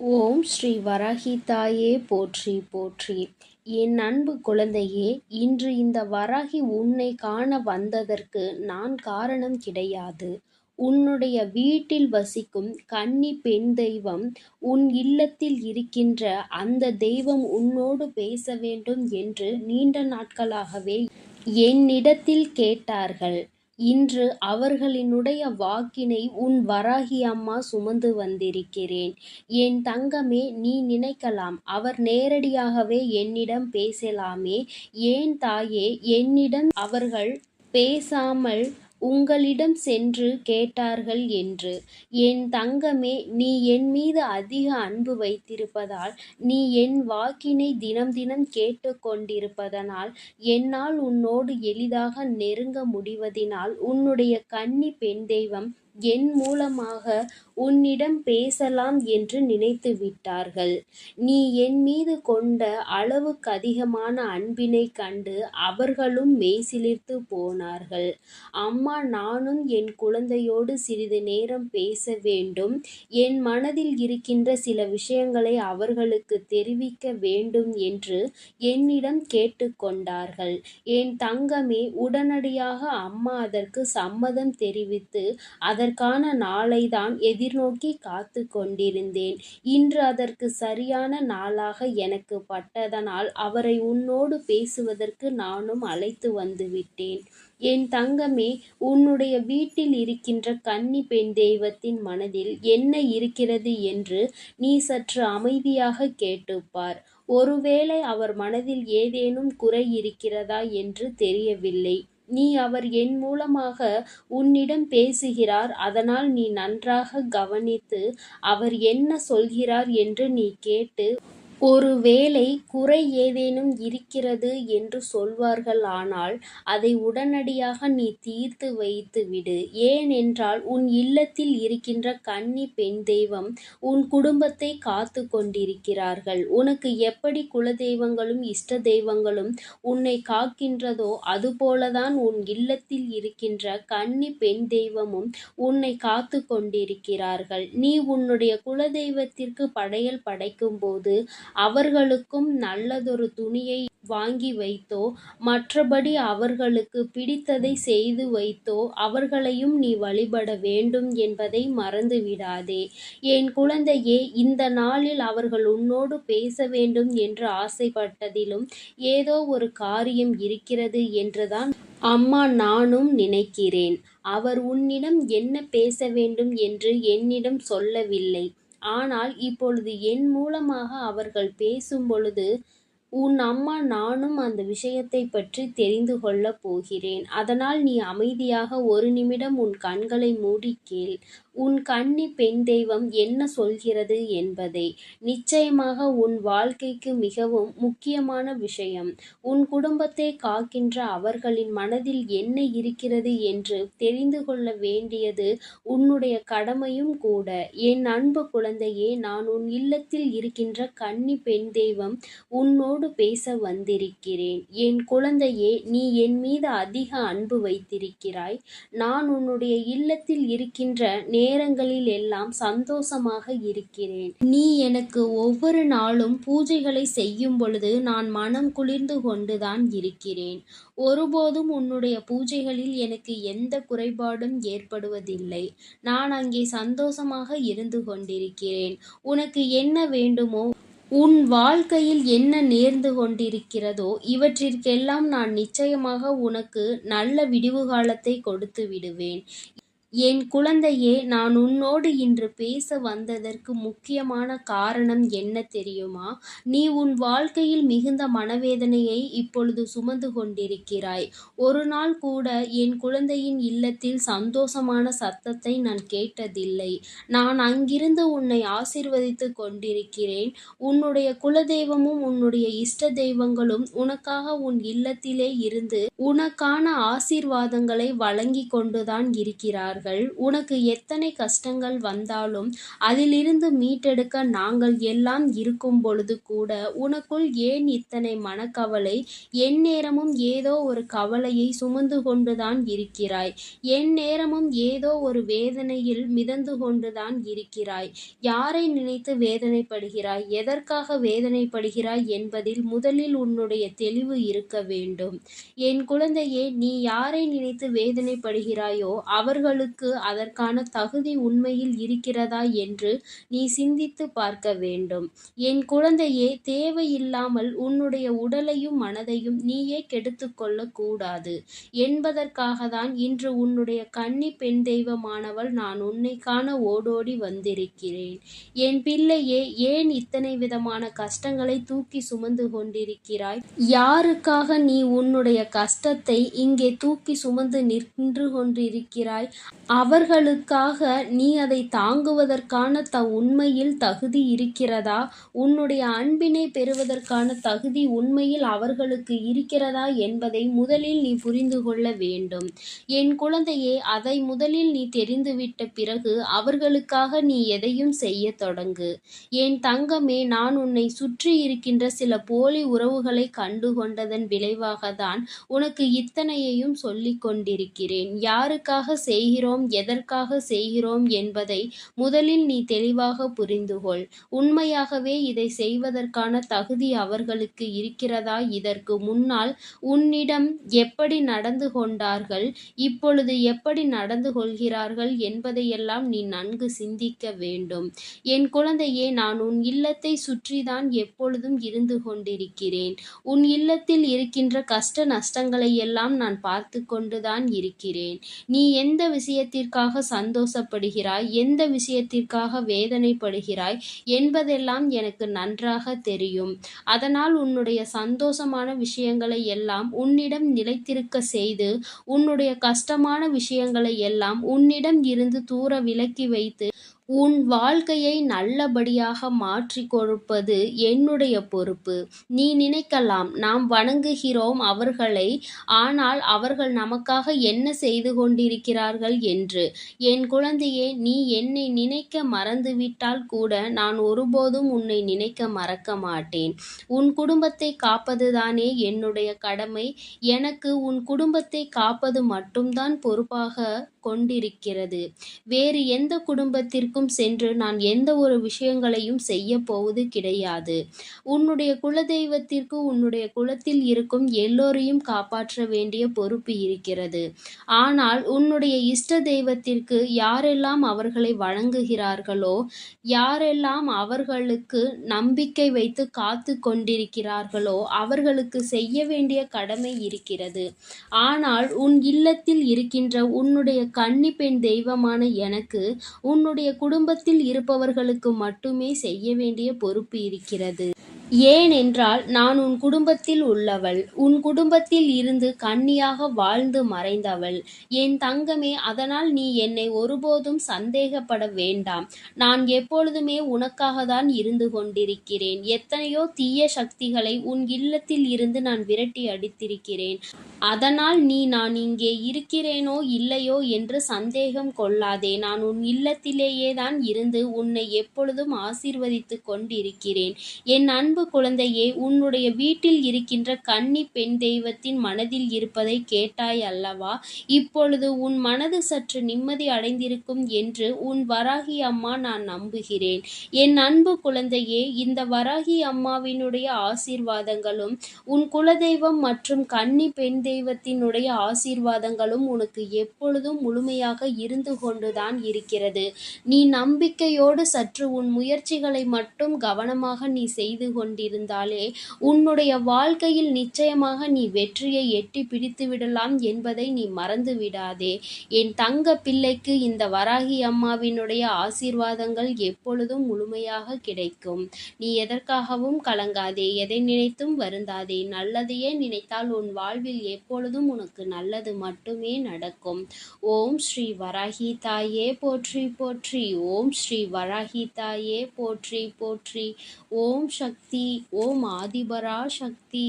ஓம் ஸ்ரீ வராகி தாயே போற்றி போற்றி. என் அன்பு குழந்தையே, இன்று இந்த வராகி உன்னை காண வந்ததற்கு நான் காரணம் கிடையாது. உன்னுடைய வீட்டில் வசிக்கும் கன்னி பெண் தெய்வம், உன் இல்லத்தில் இருக்கின்ற அந்த தெய்வம் உன்னோடு பேச வேண்டும் என்று நீண்ட நாட்களாகவே என்னிடத்தில் கேட்டார்கள். இன்று அவர்களினுடைய வாக்கினை உன் வராகி அம்மா சுமந்து வந்திருக்கிறேன். என் தங்கமே, நீ நினைக்கலாம், அவர் நேரடியாகவே என்னிடம் பேசலாமே, ஏன் தாயே என்னிடம் அவர்கள் பேசாமல் உங்களிடம் சென்று கேட்டார்கள் என்று. என் தங்கமே, நீ என் மீது அதிக அன்பு வைத்திருப்பதால், நீ என் வாக்கினை தினம் தினம் கேட்டு கொண்டிருப்பதனால், என்னால் உன்னோடு எளிதாக நெருங்க முடிவதினால், உன்னுடைய கன்னி பெண் தெய்வம் என் மூலமாக உன்னிடம் பேசலாம் என்று நினைத்து விட்டார்கள். நீ என் மீது கொண்ட அளவுக்கு அதிகமான அன்பினை கண்டு அவர்களும் மெய்சிலிர்த்து போனார்கள். அம்மா, நானும் என் குழந்தையோடு சிறிது நேரம் பேச வேண்டும். என் மனதில் இருக்கின்ற சில விஷயங்களை அவர்களுக்கு தெரிவிக்க வேண்டும் என்று என்னிடம் கேட்டுக்கொண்டார்கள். என் தங்கமே, உடனடியாக அம்மா அதற்கு சம்மதம் தெரிவித்து அதற்கான நாளைதான் எதிர்நோக்கி காத்து கொண்டிருந்தேன். இன்று அதற்கு சரியான நாளாக எனக்கு பட்டதனால் அவரை உன்னோடு பேசுவதற்கு நானும் அழைத்து வந்துவிட்டேன். என் தங்கமே, உன்னுடைய வீட்டில் இருக்கின்ற கன்னி பெண் தெய்வத்தின் மனதில் என்ன இருக்கிறது என்று நீ சற்று அமைதியாக கேட்டுப்பார். ஒருவேளை அவர் மனதில் ஏதேனும் குறை இருக்கிறதா என்று தெரியவில்லை. அவர் என் மூலமாக உன்னிடம் பேசுகிறார். அதனால் நீ நன்றாக கவனித்து அவர் என்ன சொல்கிறார் என்று நீ கேட்டு, ஒருவேளை குறை ஏதேனும் இருக்கிறது என்று சொல்வார்கள், ஆனால் அதை உடனடியாக நீ தீர்த்து வைத்து விடு. ஏனென்றால் உன் இல்லத்தில் இருக்கின்ற கன்னி பெண் தெய்வம் உன் குடும்பத்தை காத்து கொண்டிருக்கிறார்கள். உனக்கு எப்படி குலதெய்வங்களும் இஷ்ட தெய்வங்களும் உன்னை காக்கின்றதோ அதுபோலதான் உன் இல்லத்தில் இருக்கின்ற கன்னி பெண் தெய்வமும் உன்னை காத்து கொண்டிருக்கிறார்கள். நீ உன்னுடைய குலதெய்வத்திற்கு படையல் படைக்கும் போது அவர்களுக்கும் நல்லதொரு துணியை வாங்கி வைத்தோ, மற்றபடி அவர்களுக்கு பிடித்ததை செய்து வைத்தோ அவர்களையும் நீ வழிபட வேண்டும் என்பதை மறந்துவிடாதே. என் குழந்தையே, இந்த நாளில் அவர்கள் உன்னோடு பேச வேண்டும் என்று ஆசைப்பட்டதிலும் ஏதோ ஒரு காரியம் இருக்கிறது என்றுதான் அம்மா நானும் நினைக்கிறேன். அவர் உன்னிடம் என்ன பேச வேண்டும் என்று என்னிடம் சொல்லவில்லை. ஆனால் இப்பொழுது என் மூலமாக அவர்கள் பேசும் பொழுது உன் அம்மா நானும் அந்த விஷயத்தை பற்றி தெரிந்து கொள்ளப் போகிறேன். அதனால் நீ அமைதியாக ஒரு நிமிடம் உன் கண்களை மூடி கேள். உன் கன்னி பெண் தெய்வம் என்ன சொல்கிறது என்பதை. நிச்சயமாக உன் வாழ்க்கைக்கு மிகவும் முக்கியமான விஷயம். உன் குடும்பத்தை காக்கின்ற அவர்களின் மனதில் என்ன இருக்கிறது என்று தெரிந்து கொள்ள வேண்டியது உன்னுடைய கடமையும் கூட. என் அன்பு குழந்தையே, நான் உன் இல்லத்தில் இருக்கின்ற கன்னி பெண் தெய்வம் உன்னோடு பேச வந்திருக்கிறேன். என் குழந்தையே, நீ என் மீது அதிக அன்பு வைத்திருக்கிறாய். நான் உன்னுடைய இல்லத்தில் இருக்கின்ற நேரங்களில் எல்லாம் சந்தோஷமாக இருக்கிறேன். நீ எனக்கு ஒவ்வொரு நாளும் பூஜைகளை செய்யும் பொழுது நான் மனம் குளிர்ந்து கொண்டுதான் இருக்கிறேன். ஒருபோதும் உன்னுடைய பூஜைகளில் எனக்கு எந்த குறைபாடும் ஏற்படுவதில்லை. நான் அங்கே சந்தோஷமாக இருந்து கொண்டிருக்கிறேன். உனக்கு என்ன வேண்டுமோ, உன் வாழ்க்கையில் என்ன நேர்ந்து கொண்டிருக்கிறதோ இவற்றிற்கெல்லாம் நான் நிச்சயமாக உனக்கு நல்ல விடிவு காலத்தை கொடுத்து விடுவேன். என் குழந்தையே, நான் உன்னோடு இன்று பேச வந்ததற்கு முக்கியமான காரணம் என்ன தெரியுமா? நீ உன் வாழ்க்கையில் மிகுந்த மனவேதனையை இப்பொழுது சுமந்து கொண்டிருக்கிறாய். ஒரு நாள் கூட என் குழந்தையின் இல்லத்தில் சந்தோஷமான சத்தத்தை நான் கேட்டதில்லை. நான் அங்கிருந்து உன்னை ஆசீர்வதித்து கொண்டிருக்கிறேன். உன்னுடைய குலதெய்வமும் உன்னுடைய இஷ்ட தெய்வங்களும் உனக்காக உன் இல்லத்திலே இருந்து உனக்கான ஆசீர்வாதங்களை வழங்கி கொண்டுதான் இருக்கிறார்கள். சொல்கிறார்கள், உனக்கு எத்தனை கஷ்டங்கள் வந்தாலும் அதிலிருந்து மீட்டெடுக்க நாங்கள் எல்லாம் இருக்கும் பொழுது கூட உனக்குள் ஏன் இத்தனை மனக்கவலை? எந்நேரமும் ஏதோ ஒரு கவலையை சுமந்து கொண்டுதான் இருக்கிறாய். எந்நேரமும் ஏதோ ஒரு வேதனையில் மிதந்து கொண்டுதான் இருக்கிறாய். யாரை நினைத்து வேதனைப்படுகிறாய்? எதற்காக வேதனைப்படுகிறாய் என்பதில் முதலில் உன்னுடைய தெளிவு இருக்க வேண்டும். என் குழந்தையே, நீ யாரை நினைத்து வேதனைப்படுகிறாயோ அவர்களுக்கு அதற்கான தகுதி உண்மையில் இருக்கிறதா என்று நீ சிந்தித்து பார்க்க வேண்டும். என் குழந்தையே, தேவையில்லாமல் உன்னுடைய உடலையும் மனதையும் நீயே கெடுத்துக் கொள்ளக் கூடாது என்பதற்காகத்தான் இன்று உன்னுடைய கன்னி பெண் தெய்வமானவள் நான் உன்னை காண ஓடோடி வந்திருக்கிறேன். என் பிள்ளையே, ஏன் இத்தனை விதமான கஷ்டங்களை தூக்கி சுமந்து கொண்டிருக்கிறாய்? யாருக்காக நீ உன்னுடைய கஷ்டத்தை இங்கே தூக்கி சுமந்து நின்று கொண்டிருக்கிறாய்? அவர்களுக்காக நீ அதை தாங்குவதற்கான உண்மையில் தகுதி இருக்கிறதா? உன்னுடைய அன்பினை பெறுவதற்கான தகுதி உண்மையில் அவர்களுக்கு இருக்கிறதா என்பதை முதலில் நீ புரிந்து கொள்ள வேண்டும். என் குழந்தையே, அதை முதலில் நீ தெரிந்துவிட்ட பிறகு அவர்களுக்காக நீ எதையும் செய்ய தொடங்கு. என் தங்கமே, நான் உன்னை சுற்றி இருக்கின்ற சில போலி உறவுகளை கண்டு கொண்டதன் விளைவாகத்தான் உனக்கு இத்தனையையும் சொல்லிக் கொண்டிருக்கிறேன். யாருக்காக செய்கிறோம், எதற்காக செய்கிறோம் என்பதை முதலில் நீ தெளிவாக புரிந்து கொள். உண்மையாகவே இதை செய்வதற்கான தகுதி அவர்களுக்கு இருக்கிறதா? இதற்கு முன்னால் உன்னிடம் எப்படி நடந்து கொண்டார்கள், இப்பொழுது எப்படி நடந்து கொள்கிறார்கள் என்பதையெல்லாம் நீ நன்கு சிந்திக்க வேண்டும். என் குழந்தையே, நான் உன் இல்லத்தை சுற்றிதான் எப்பொழுதும் இருந்து கொண்டிருக்கிறேன். உன் இல்லத்தில் இருக்கின்ற கஷ்ட நஷ்டங்களை எல்லாம் நான் பார்த்து கொண்டுதான் இருக்கிறேன். நீ எந்த விஷயத்திற்காக சந்தோஷப்படுகிறாய், எந்த விஷயத்திற்காக வேதனைப்படுகிறாய் என்பதெல்லாம் எனக்கு நன்றாக தெரியும். அதனால் உன்னுடைய சந்தோஷமான விஷயங்களை எல்லாம் உன்னிடம் நிலைத்திருக்க செய்து, உன்னுடைய கஷ்டமான விஷயங்களை எல்லாம் உன்னிடம் இருந்து தூர விலக்கி வைத்து உன் வாழ்க்கையை நல்லபடியாக மாற்றிக் கொடுப்பது என்னுடைய பொறுப்பு. நீ நினைக்கலாம், நாம் வணங்குகிறோம் அவர்களை, ஆனால் அவர்கள் நமக்காக என்ன செய்து கொண்டிருக்கிறார்கள் என்று. என் குழந்தையே, நீ என்னை நினைக்க மறந்துவிட்டால் கூட நான் ஒருபோதும் உன்னை நினைக்க மறக்க மாட்டேன். உன் குடும்பத்தை காப்பதுதானே என்னுடைய கடமை. எனக்கு உன் குடும்பத்தை காப்பது மட்டும்தான் பொறுப்பாக கொண்டிருக்கிறது. வேறு எந்த குடும்பத்திற்கும் சென்று நான் எந்த ஒரு விஷயங்களையும் செய்ய போவது கிடையாது. உன்னுடைய குலதெய்வத்திற்கு உன்னுடைய குலத்தில் இருக்கும் எல்லோரையும் காப்பாற்ற வேண்டிய பொறுப்பு இருக்கிறது. ஆனால் உன்னுடைய இஷ்ட தெய்வத்திற்கு யாரெல்லாம் அவர்களை வணங்குகிறார்களோ, யாரெல்லாம் அவர்களுக்கு நம்பிக்கை வைத்து காத்து கொண்டிருக்கிறார்களோ அவர்களுக்கு செய்ய வேண்டிய கடமை இருக்கிறது. ஆனால் உன் இல்லத்தில் இருக்கின்ற உன்னுடைய கன்னி பெண் தெய்வமான எனக்கு உன்னுடைய குடும்பத்தில் இருப்பவர்களுக்கு மட்டுமே செய்ய வேண்டிய பொறுப்பு இருக்கிறது. ஏனென்றால் நான் உன் குடும்பத்தில் உள்ளவள். உன் குடும்பத்தில் இருந்து கன்னியாக வாழ்ந்து மறைந்தவள். என் தங்கமே, அதனால் நீ என்னை ஒருபோதும் சந்தேகப்பட வேண்டாம். நான் எப்பொழுதுமே உனக்காகத்தான் இருந்து கொண்டிருக்கிறேன். எத்தனையோ தீய சக்திகளை உன் இல்லத்தில் இருந்து நான் விரட்டி அடித்திருக்கிறேன். அதனால் நீ நான் இங்கே இருக்கிறேனோ இல்லையோ என்று சந்தேகம் கொள்ளாதே. நான் உன் இல்லத்திலேயே தான் இருந்து உன்னை எப்பொழுதும் ஆசீர்வதித்து கொண்டிருக்கிறேன். என் அன்பு குழந்தையே, உன்னுடைய வீட்டில் இருக்கின்ற கன்னி பெண் தெய்வத்தின் மனதில் இருப்பதை கேட்டாய் அல்லவா? இப்பொழுது உன் மனது சற்று நிம்மதி அடைந்திருக்கும் என்று உன் வராகி அம்மா நான் நம்புகிறேன். என் அன்பு குழந்தையே, இந்த வராகி அம்மாவினுடைய ஆசீர்வாதங்களும் உன் குலதெய்வம் மற்றும் கன்னி பெண் தெய்வத்தினுடைய ஆசீர்வாதங்களும் உனக்கு எப்பொழுதும் முழுமையாக இருந்து கொண்டுதான் இருக்கிறது. நீ நம்பிக்கையோடு சற்று உன் முயற்சிகளை மட்டும் கவனமாக நீ செய்து கொண்டிருந்தாலே உன்னுடைய வாழ்க்கையில் நிச்சயமாக நீ வெற்றியை எட்டி பிடித்து விடலாம் என்பதை நீ மறந்து விடாதே. என் தங்க பிள்ளைக்கு இந்த வராகி அம்மாவினுடைய ஆசீர்வாதங்கள் எப்பொழுதும் முழுமையாக கிடைக்கும். நீ எதற்காகவும் கலங்காதே, எதை நினைத்தும் வருந்தாதே. நல்லதையே நினைத்தால் உன் வாழ்வில் எப்பொழுதும் உனக்கு நல்லது மட்டுமே நடக்கும். ஓம் ஸ்ரீ வராகி தாயே போற்றி போற்றி. ஓம் ஸ்ரீ வராகி தாயே போற்றி போற்றி. ஓம் சக்தி. ஓம் ஆதிபரா சக்தி.